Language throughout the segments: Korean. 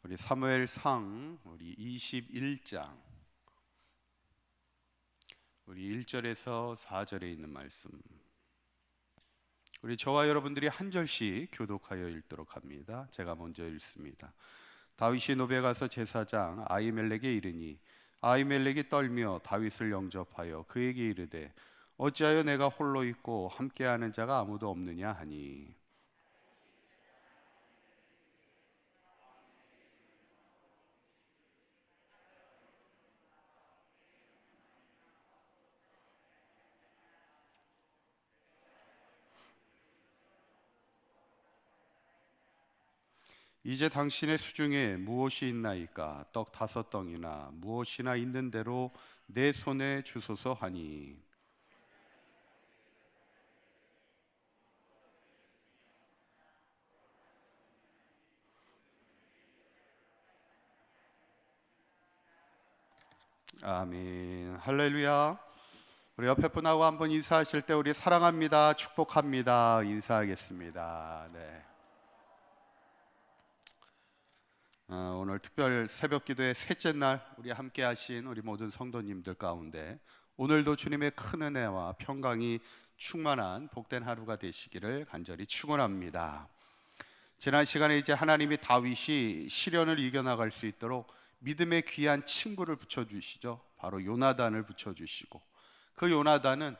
우리 사무엘상 우리 21장 우리 1절에서 4절에 있는 말씀, 우리 저와 여러분들이 한 절씩 교독하여 읽도록 합니다. 제가 먼저 읽습니다. 다윗이 노베 가서 제사장 아히멜렉에 이르니 아히멜렉이 떨며 다윗을 영접하여 그에게 이르되 어찌하여 내가 홀로 있고 함께하는 자가 아무도 없느냐 하니, 이제 당신의 수중에 무엇이 있나이까? 떡 5덩이나 무엇이나 있는 대로 내 손에 주소서 하니, 아멘. 할렐루야. 우리 옆에 분하고 한번 인사하실 때 우리 사랑합니다, 축복합니다 인사하겠습니다. 네. 오늘 특별 새벽 기도의 셋째 날 우리 함께 하신 우리 모든 성도님들 가운데 오늘도 주님의 큰 은혜와 평강이 충만한 복된 하루가 되시기를 간절히 축원합니다. 지난 시간에 이제 하나님이 다윗이 시련을 이겨나갈 수 있도록 믿음의 귀한 친구를 붙여주시죠. 바로 요나단을 붙여주시고, 그 요나단은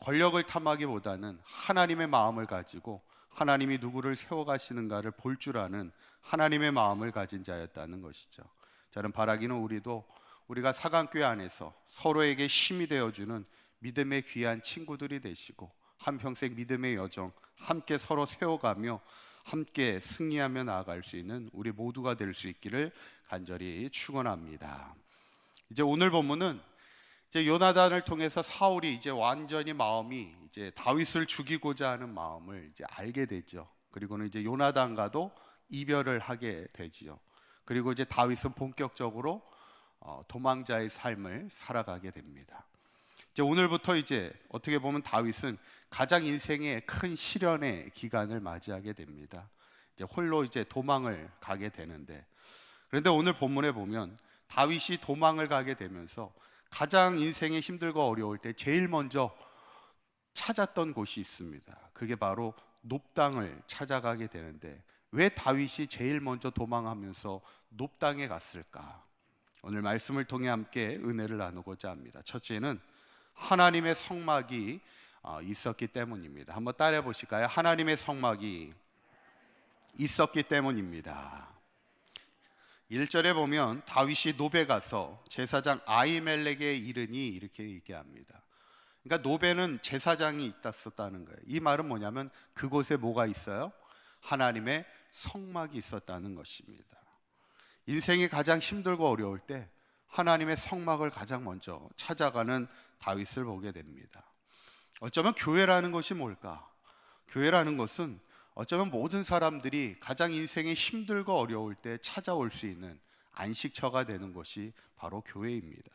권력을 탐하기보다는 하나님의 마음을 가지고 하나님이 누구를 세워가시는가를 볼 줄 아는 하나님의 마음을 가진 자였다는 것이죠. 저는 바라기는 우리가 사강교회 안에서 서로에게 힘이 되어주는 믿음의 귀한 친구들이 되시고 한평생 믿음의 여정 함께 서로 세워가며 함께 승리하며 나아갈 수 있는 우리 모두가 될 수 있기를 간절히 축원합니다. 이제 오늘 본문은 이제 요나단을 통해서 사울이 이제 완전히 마음이 이제 다윗을 죽이고자 하는 마음을 이제 알게 되죠. 그리고는 이제 요나단과도 이별을 하게 되지요. 그리고 이제 다윗은 본격적으로 도망자의 삶을 살아가게 됩니다. 이제 오늘부터 이제 어떻게 보면 다윗은 가장 인생의 큰 시련의 기간을 맞이하게 됩니다. 이제 홀로 이제 도망을 가게 되는데, 그런데 오늘 본문에 보면 다윗이 도망을 가게 되면서 가장 인생이 힘들고 어려울 때 제일 먼저 찾았던 곳이 있습니다. 그게 바로 놉당을 찾아가게 되는데, 왜 다윗이 제일 먼저 도망하면서 놉당에 갔을까? 오늘 말씀을 통해 함께 은혜를 나누고자 합니다. 첫째는 하나님의 성막이 있었기 때문입니다. 한번 따라해 보실까요? 하나님의 성막이 있었기 때문입니다. 1절에 보면 다윗이 노베 가서 제사장 아히멜렉에 이르니 이렇게 얘기합니다. 그러니까 노베는 제사장이 있었다는 거예요. 이 말은 뭐냐면 그곳에 뭐가 있어요? 하나님의 성막이 있었다는 것입니다. 인생이 가장 힘들고 어려울 때 하나님의 성막을 가장 먼저 찾아가는 다윗을 보게 됩니다. 어쩌면 교회라는 것이 뭘까? 교회라는 것은 어쩌면 모든 사람들이 가장 인생이 힘들고 어려울 때 찾아올 수 있는 안식처가 되는 것이 바로 교회입니다.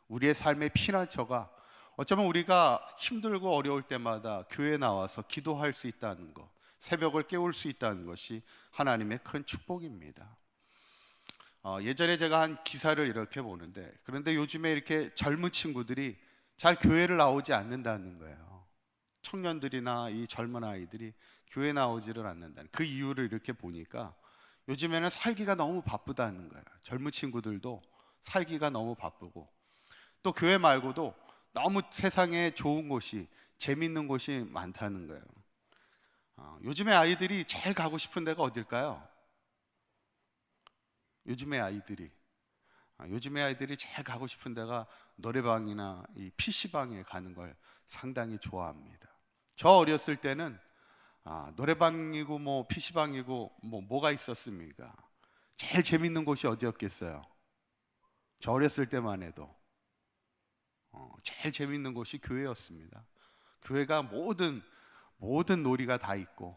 우리의 삶의 피난처가 어쩌면 우리가 힘들고 어려울 때마다 교회에 나와서 기도할 수 있다는 것, 새벽을 깨울 수 있다는 것이 하나님의 큰 축복입니다. 예전에 제가 한 기사를 이렇게 보는데, 그런데 요즘에 이렇게 젊은 친구들이 잘 교회를 나오지 않는다는 거예요. 청년들이나 이 젊은 아이들이 교회 나오지를 않는다는 그 이유를 이렇게 보니까 요즘에는 살기가 너무 바쁘다는 거예요. 젊은 친구들도 살기가 너무 바쁘고, 또 교회 말고도 너무 세상에 좋은 곳이, 재밌는 곳이 많다는 거예요. 요즘에 아이들이 제일 가고 싶은 데가 어딜까요? 요즘에 아이들이 제일 가고 싶은 데가 노래방이나 이 PC방에 가는 걸 상당히 좋아합니다. 저 어렸을 때는 노래방이고 뭐 PC방이고 뭐가 있었습니까? 제일 재밌는 곳이 어디였겠어요? 저 어렸을 때만 해도 제일 재밌는 곳이 교회였습니다. 교회가 모든 놀이가 다 있고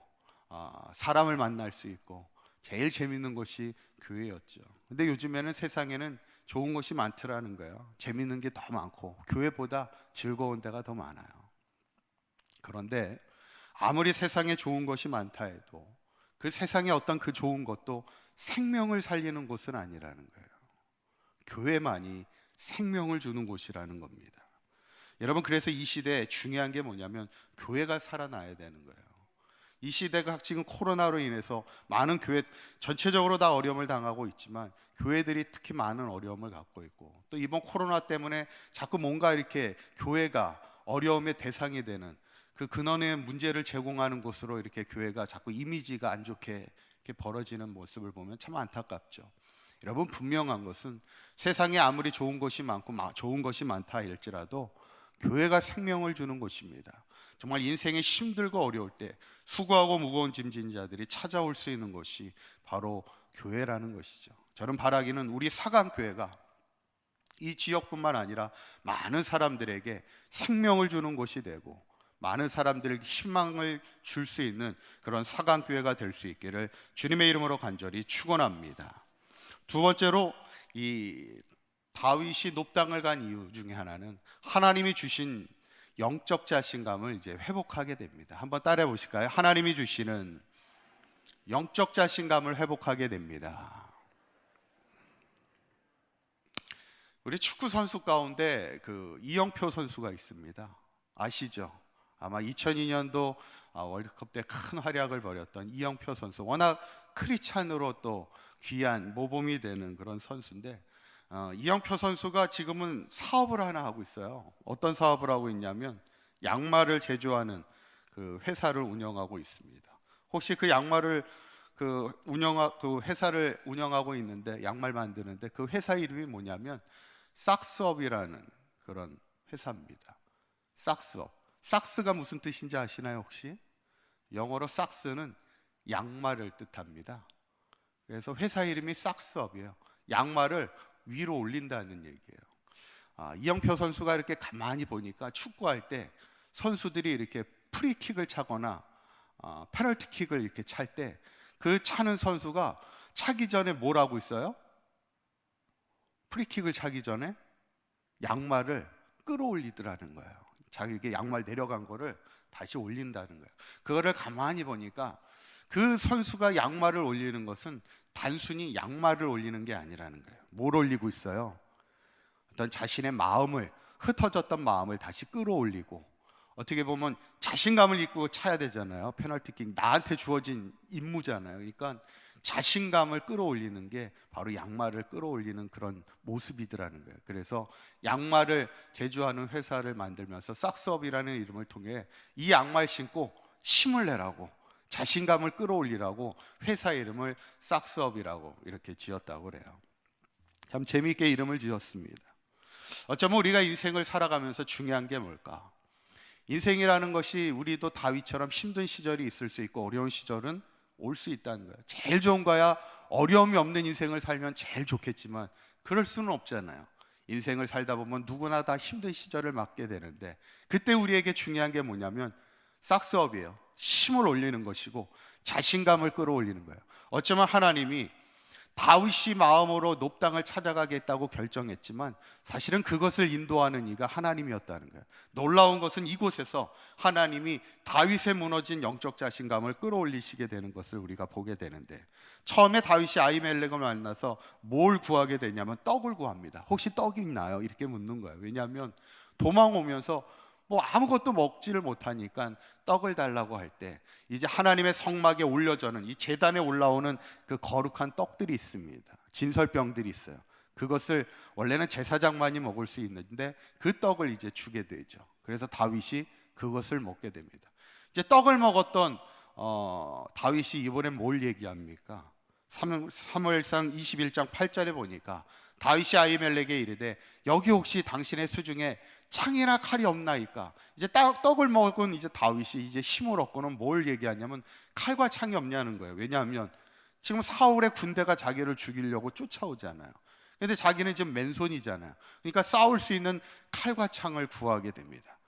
사람을 만날 수 있고 제일 재밌는 곳이 교회였죠. 근데 요즘에는 세상에는 좋은 곳이 많더라는 거예요. 재밌는 게 더 많고 교회보다 즐거운 데가 더 많아요. 그런데 아무리 세상에 좋은 것이 많다 해도 그 세상에 어떤 그 좋은 것도 생명을 살리는 곳은 아니라는 거예요. 교회만이 생명을 주는 곳이라는 겁니다. 여러분, 그래서 이 시대에 중요한 게 뭐냐면 교회가 살아나야 되는 거예요. 이 시대가 지금 코로나로 인해서 많은 교회 전체적으로 다 어려움을 당하고 있지만 교회들이 특히 많은 어려움을 갖고 있고, 또 이번 코로나 때문에 자꾸 뭔가 이렇게 교회가 어려움의 대상이 되는 그 근원의 문제를 제공하는 곳으로 이렇게 교회가 자꾸 이미지가 안 좋게 이렇게 벌어지는 모습을 보면 참 안타깝죠. 여러분, 분명한 것은 세상에 아무리 좋은 것이 많고 좋은 것이 많다 할지라도 교회가 생명을 주는 곳입니다. 정말 인생이 힘들고 어려울 때 수고하고 무거운 짐진 자들이 찾아올 수 있는 곳이 바로 교회라는 것이죠. 저는 바라기는 우리 사강교회가 이 지역뿐만 아니라 많은 사람들에게 생명을 주는 곳이 되고 많은 사람들에게 희망을 줄 수 있는 그런 사강교회가 될 수 있기를 주님의 이름으로 간절히 축원합니다. 두 번째로, 이 다윗이 높당을 간 이유 중에 하나는 하나님이 주신 영적 자신감을 이제 회복하게 됩니다. 한번 따라해 보실까요? 하나님이 주시는 영적 자신감을 회복하게 됩니다. 우리 축구 선수 가운데 그 이영표 선수가 있습니다. 아시죠? 아마 2002년도 월드컵 때 큰 활약을 벌였던 이영표 선수, 워낙 크리스찬으로 또 귀한 모범이 되는 그런 선수인데, 이영표 선수가 지금은 사업을 하나 하고 있어요. 어떤 사업을 하고 있냐면 양말을 제조하는 그 회사를 운영하고 있습니다. 혹시 그 양말을 그 회사를 운영하고 있는데, 양말 만드는데 그 회사 이름이 뭐냐면 삭스업이라는 그런 회사입니다. 삭스업. 삭스가 무슨 뜻인지 아시나요 혹시? 영어로 삭스는 양말을 뜻합니다. 그래서 회사 이름이 삭스업이에요. 양말을 위로 올린다는 얘기예요. 이영표 선수가 이렇게 가만히 보니까 축구할 때 선수들이 이렇게 프리킥을 차거나 페널티킥을 이렇게 찰 때 그 차는 선수가 차기 전에 뭘 하고 있어요? 프리킥을 차기 전에 양말을 끌어올리더라는 거예요. 자기에게 양말 내려간 거를 다시 올린다는 거예요. 그거를 가만히 보니까 그 선수가 양말을 올리는 것은 단순히 양말을 올리는 게 아니라는 거예요. 뭘 올리고 있어요? 어떤 자신의 마음을, 흩어졌던 마음을 다시 끌어올리고, 어떻게 보면 자신감을 입고 차야 되잖아요. 페널티킥 나한테 주어진 임무잖아요. 그러니까 자신감을 끌어올리는 게 바로 양말을 끌어올리는 그런 모습이더라는 거예요. 그래서 양말을 제조하는 회사를 만들면서 삭스업이라는 이름을 통해 이 양말 신고 힘을 내라고, 자신감을 끌어올리라고 회사 이름을 삭스업이라고 이렇게 지었다고 그래요. 참 재미있게 이름을 지었습니다. 어쩌면 우리가 인생을 살아가면서 중요한 게 뭘까? 인생이라는 것이 우리도 다윗처럼 힘든 시절이 있을 수 있고 어려운 시절은 올 수 있다는 거예요. 제일 좋은 거야 어려움이 없는 인생을 살면 제일 좋겠지만 그럴 수는 없잖아요. 인생을 살다 보면 누구나 다 힘든 시절을 맞게 되는데, 그때 우리에게 중요한 게 뭐냐면 삭스업이에요. 힘을 올리는 것이고 자신감을 끌어올리는 거예요. 어쩌면 하나님이 다윗이 마음으로 높당을 찾아가겠다고 결정했지만 사실은 그것을 인도하는 이가 하나님이었다는 거예요. 놀라운 것은 이곳에서 하나님이 다윗의 무너진 영적 자신감을 끌어올리시게 되는 것을 우리가 보게 되는데, 처음에 다윗이 아히멜렉을 만나서 뭘 구하게 되냐면 떡을 구합니다. 혹시 떡이 있나요? 이렇게 묻는 거예요. 왜냐하면 도망 오면서 뭐 아무것도 먹지를 못하니까 떡을 달라고 할 때 이제 하나님의 성막에 올려져는 이 제단에 올라오는 그 거룩한 떡들이 있습니다. 진설병들이 있어요. 그것을 원래는 제사장만이 먹을 수 있는데 그 떡을 이제 주게 되죠. 그래서 다윗이 그것을 먹게 됩니다. 이제 떡을 먹었던 다윗이 이번에 뭘 얘기합니까? 사무엘상 21장 8절에 보니까 다윗이 아히멜렉에게 이르되 여기 혹시 당신의 수중에 창이나 칼이 없나이까? 이제 떡을 먹은 이제 다윗이 이제 힘을 얻고는 뭘 얘기하냐면 칼과 창이 없냐는 거예요. 왜냐하면 지금 사울의 군대가 자기를 죽이려고 쫓아오잖아요. 근데 자기는 지금 맨손이잖아요. 그러니까 싸울 수 있는 칼과 창을 구하게 됩니다.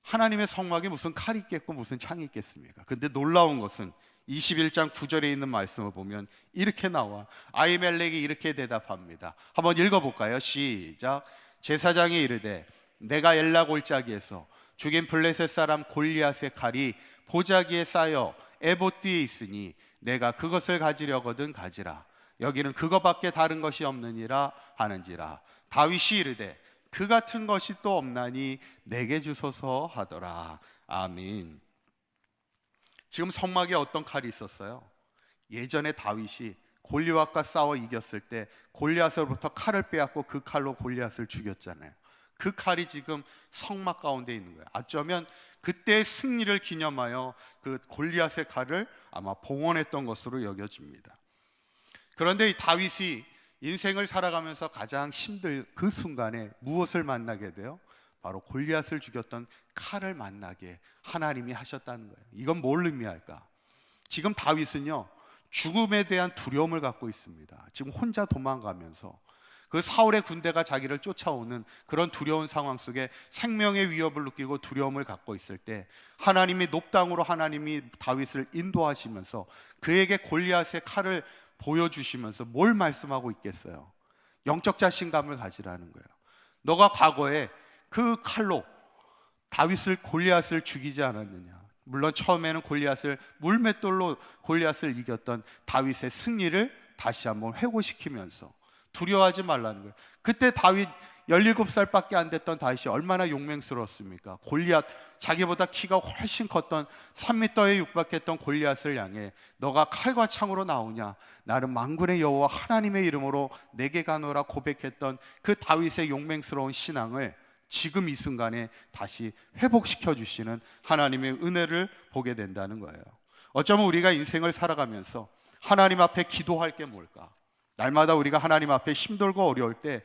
하나님의 성막에 무슨 칼이 있겠고 무슨 창이 있겠습니까? 근데 놀라운 것은 21장 9절에 있는 말씀을 보면 이렇게 나와. 아히멜렉이 이렇게 대답합니다. 한번 읽어볼까요? 시작. 제사장이 이르되 내가 엘라 골짜기에서 죽인 블레셋 사람 골리앗의 칼이 보자기에 쌓여 에봇 뒤에 있으니 내가 그것을 가지려거든 가지라. 여기는 그것밖에 다른 것이 없느니라 하는지라. 다윗이 이르되 그 같은 것이 또 없나니 내게 주소서 하더라. 아멘. 지금 성막에 어떤 칼이 있었어요? 예전에 다윗이 골리앗과 싸워 이겼을 때 골리앗으로부터 칼을 빼앗고 그 칼로 골리앗을 죽였잖아요. 그 칼이 지금 성막 가운데 있는 거예요. 어쩌면 그때의 승리를 기념하여 그 골리앗의 칼을 아마 봉헌했던 것으로 여겨집니다. 그런데 이 다윗이 인생을 살아가면서 가장 힘들 그 순간에 무엇을 만나게 돼요? 바로 골리앗을 죽였던 칼을 만나게 하나님이 하셨다는 거예요. 이건 뭘 의미할까? 지금 다윗은요, 죽음에 대한 두려움을 갖고 있습니다. 지금 혼자 도망가면서 그 사울의 군대가 자기를 쫓아오는 그런 두려운 상황 속에 생명의 위협을 느끼고 두려움을 갖고 있을 때 하나님이 높당으로 하나님이 다윗을 인도하시면서 그에게 골리앗의 칼을 보여주시면서 뭘 말씀하고 있겠어요? 영적 자신감을 가지라는 거예요. 너가 과거에 그 칼로 다윗을 골리앗을 죽이지 않았느냐? 물론 처음에는 골리앗을 물맷돌로 골리앗을 이겼던 다윗의 승리를 다시 한번 회고시키면서 두려워하지 말라는 거예요. 그때 다윗 17살밖에 안 됐던 다윗이 얼마나 용맹스러웠습니까? 골리앗, 자기보다 키가 훨씬 컸던 3m에 육박했던 골리앗을 향해 너가 칼과 창으로 나오냐? 나는 만군의 여호와 하나님의 이름으로 내게 가노라 고백했던 그 다윗의 용맹스러운 신앙을 지금 이 순간에 다시 회복시켜 주시는 하나님의 은혜를 보게 된다는 거예요. 어쩌면 우리가 인생을 살아가면서 하나님 앞에 기도할 게 뭘까? 날마다 우리가 하나님 앞에 힘들고 어려울 때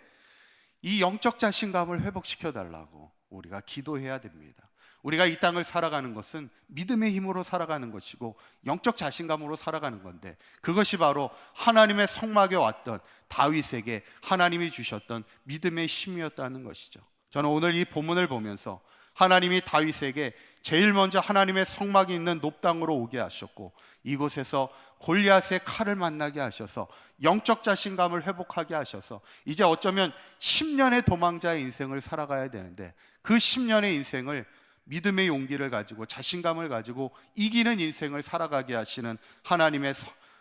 이 영적 자신감을 회복시켜 달라고 우리가 기도해야 됩니다. 우리가 이 땅을 살아가는 것은 믿음의 힘으로 살아가는 것이고 영적 자신감으로 살아가는 건데, 그것이 바로 하나님의 성막에 왔던 다윗에게 하나님이 주셨던 믿음의 힘이었다는 것이죠. 저는 오늘 이 본문을 보면서 하나님이 다윗에게 제일 먼저 하나님의 성막이 있는 높당으로 오게 하셨고 이곳에서 골리앗의 칼을 만나게 하셔서 영적 자신감을 회복하게 하셔서 이제 어쩌면 10년의 도망자의 인생을 살아가야 되는데 그 10년의 인생을 믿음의 용기를 가지고 자신감을 가지고 이기는 인생을 살아가게 하시는 하나님의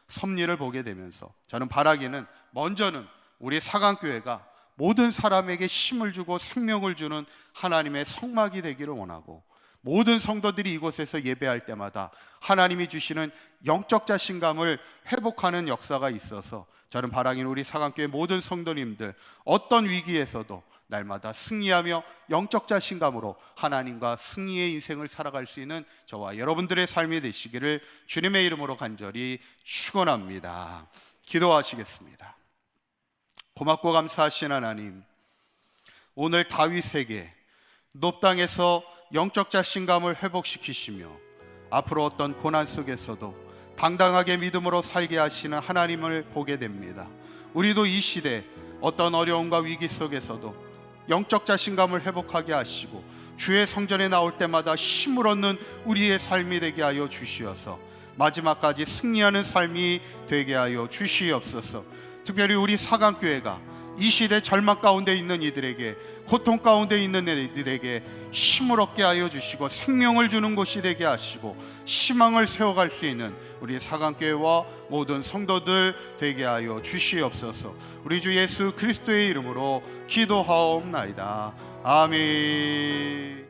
섭리를 보게 되면서 저는 바라기는 먼저는 우리 사강교회가 모든 사람에게 힘을 주고 생명을 주는 하나님의 성막이 되기를 원하고, 모든 성도들이 이곳에서 예배할 때마다 하나님이 주시는 영적 자신감을 회복하는 역사가 있어서 저는 바라기는 우리 사강교회 모든 성도님들 어떤 위기에서도 날마다 승리하며 영적 자신감으로 하나님과 승리의 인생을 살아갈 수 있는 저와 여러분들의 삶이 되시기를 주님의 이름으로 간절히 축원합니다. 기도하시겠습니다. 고맙고 감사하신 하나님, 오늘 다윗에게 높당에서 영적 자신감을 회복시키시며 앞으로 어떤 고난 속에서도 당당하게 믿음으로 살게 하시는 하나님을 보게 됩니다. 우리도 이 시대 어떤 어려움과 위기 속에서도 영적 자신감을 회복하게 하시고 주의 성전에 나올 때마다 힘을 얻는 우리의 삶이 되게 하여 주시어서 마지막까지 승리하는 삶이 되게 하여 주시옵소서. 특별히 우리 사강교회가 이 시대 절망 가운데 있는 이들에게, 고통 가운데 있는 이들에게 힘을 얻게 하여 주시고 생명을 주는 곳이 되게 하시고 희망을 세워갈 수 있는 우리 사강교회와 모든 성도들 되게 하여 주시옵소서. 우리 주 예수 그리스도의 이름으로 기도하옵나이다. 아멘.